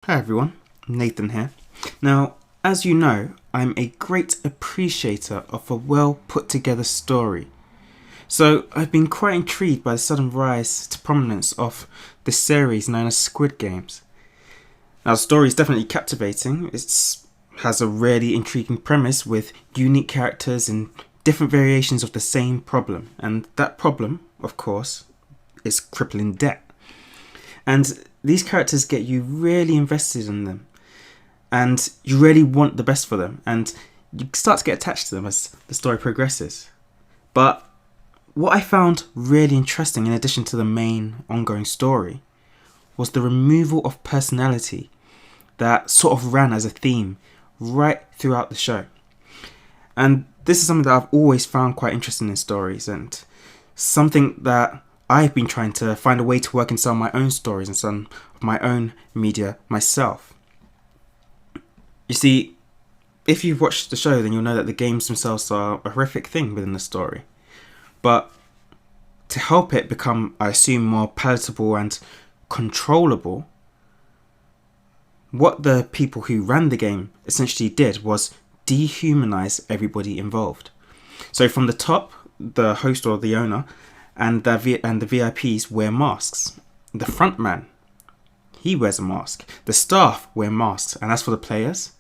Hi everyone, Nathan here. Now, as you know, I'm a great appreciator of a well put together story. So, I've been quite intrigued by the sudden rise to prominence of this series known as Squid Games. Now, the story is definitely captivating. It has a really intriguing premise with unique characters and different variations of the same problem. And that problem, of course, is crippling debt. And these characters get you really invested in them, and you really want the best for them, and you start to get attached to them as the story progresses. But what I found really interesting, in addition to the main ongoing story, was the removal of personality that sort of ran as a theme right throughout the show. And this is something that I've always found quite interesting in stories, and something that I've been trying to find a way to work in some of my own stories and some of my own media myself. You see, if you've watched the show, then you'll know that the games themselves are a horrific thing within the story. But to help it become, I assume, more palatable and controllable, what the people who ran the game essentially did was dehumanize everybody involved. So from the top, the host or the owner and the VIPs wear masks. The front man, he wears a mask. The staff wear masks. And as for the players,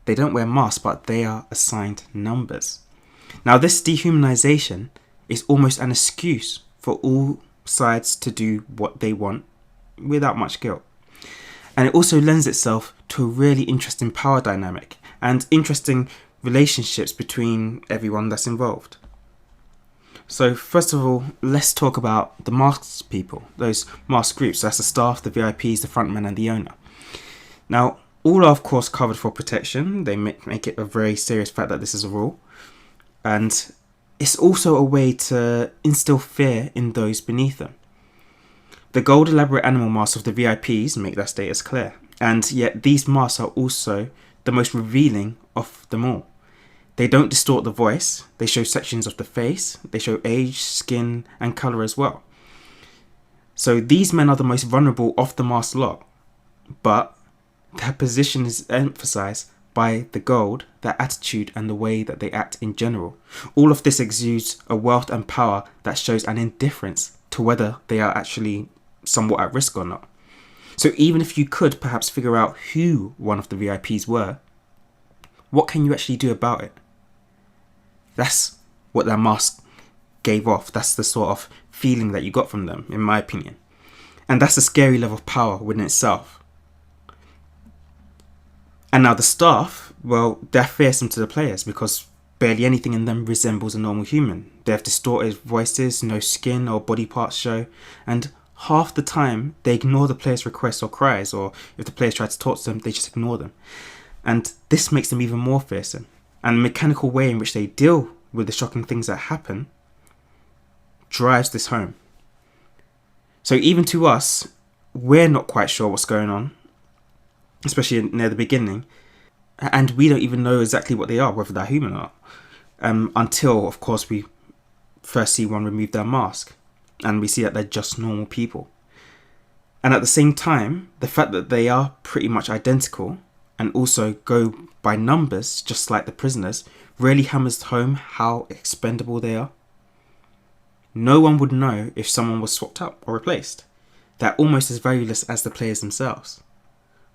they don't wear masks, but they are assigned numbers. Now, this dehumanization is almost an excuse for all sides to do what they want without much guilt. And it also lends itself to a really interesting power dynamic and interesting relationships between everyone that's involved. So first of all, let's talk about the masked people, those masked groups. So that's the staff, the VIPs, the frontman and the owner. Now, all are of course covered for protection. They make it a very serious fact that this is a rule. And it's also a way to instill fear in those beneath them. The gold elaborate animal masks of the VIPs make that status clear. And yet these masks are also the most revealing of them all. They don't distort the voice, they show sections of the face, they show age, skin and colour as well. So these men are the most vulnerable of the masked lot, but their position is emphasised by the gold, their attitude and the way that they act in general. All of this exudes a wealth and power that shows an indifference to whether they are actually somewhat at risk or not. So even if you could perhaps figure out who one of the VIPs were, what can you actually do about it? That's what that mask gave off. That's the sort of feeling that you got from them, in my opinion. And that's a scary level of power within itself. And now the staff, well, they're fearsome to the players because barely anything in them resembles a normal human. They have distorted voices, no skin or body parts show, and half the time they ignore the player's requests or cries, or if the players try to talk to them, they just ignore them. And this makes them even more fearsome. And the mechanical way in which they deal with the shocking things that happen drives this home. So even to us, we're not quite sure what's going on, especially near the beginning, and we don't even know exactly what they are, whether they're human or not, until, of course, we first see one remove their mask, and we see that they're just normal people. And at the same time, the fact that they are pretty much identical and also go by numbers, just like the prisoners, really hammers home how expendable they are. No one would know if someone was swapped up or replaced. They're almost as valueless as the players themselves.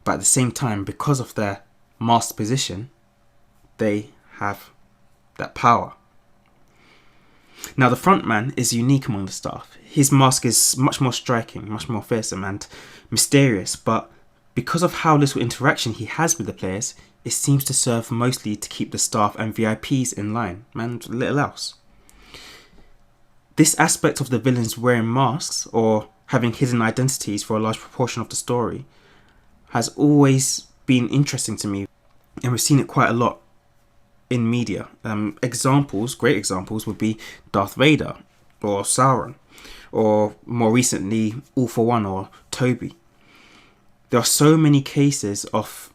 But at the same time, because of their masked position, they have that power. Now, the front man is unique among the staff. His mask is much more striking, much more fearsome and mysterious, but because of how little interaction he has with the players, it seems to serve mostly to keep the staff and VIPs in line, and little else. This aspect of the villains wearing masks, or having hidden identities for a large proportion of the story, has always been interesting to me, and we've seen it quite a lot in media. Great examples would be Darth Vader, or Sauron, or more recently, All For One or Toby. There are so many cases of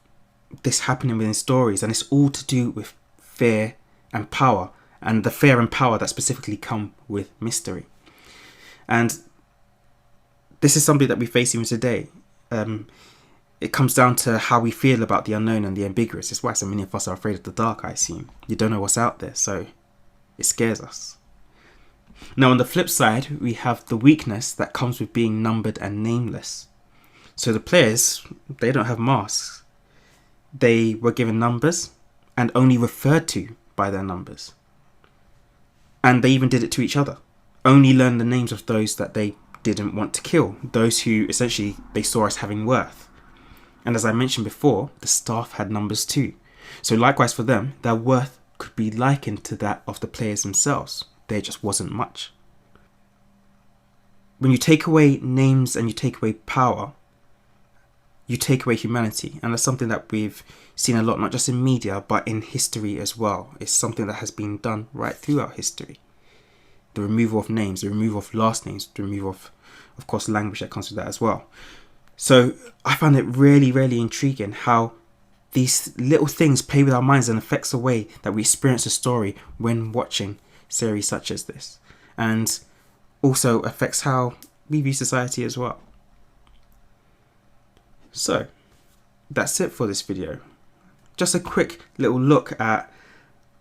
this happening within stories, and it's all to do with fear and power, and the fear and power that specifically come with mystery. And this is something that we face even today. it comes down to how we feel about the unknown and the ambiguous. It's why so many of us are afraid of the dark, I assume. You don't know what's out there, so it scares us. Now, on the flip side, we have the weakness that comes with being numbered and nameless. So the players, they don't have masks. They were given numbers and only referred to by their numbers. And they even did it to each other. Only learned the names of those that they didn't want to kill, those who essentially they saw as having worth. And as I mentioned before, the staff had numbers too. So likewise for them, their worth could be likened to that of the players themselves. There just wasn't much. When you take away names and you take away power, you take away humanity. And that's something that we've seen a lot, not just in media, but in history as well. It's something that has been done right throughout history. The removal of names, the removal of last names, the removal of course, language that comes with that as well. So I found it really, really intriguing how these little things play with our minds and affects the way that we experience a story when watching series such as this. And also affects how we view society as well. So that's it for this video. Just a quick little look at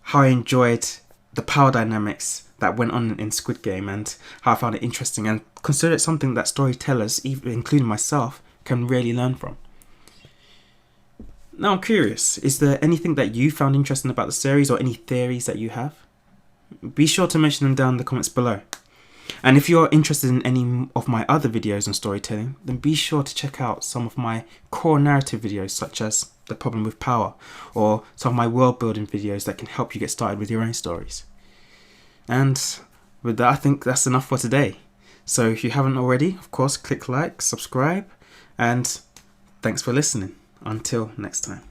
how I enjoyed the power dynamics that went on in Squid Game and how I found it interesting and consider it something that storytellers, even including myself, can really learn from. Now I'm curious, is there anything that you found interesting about the series or any theories that you have? Be sure to mention them down in the comments below. And if you're interested in any of my other videos on storytelling, then be sure to check out some of my core narrative videos such as The Problem with Power or some of my world building videos that can help you get started with your own stories. And with that, I think that's enough for today. So if you haven't already, of course, click like, subscribe, and thanks for listening. Until next time.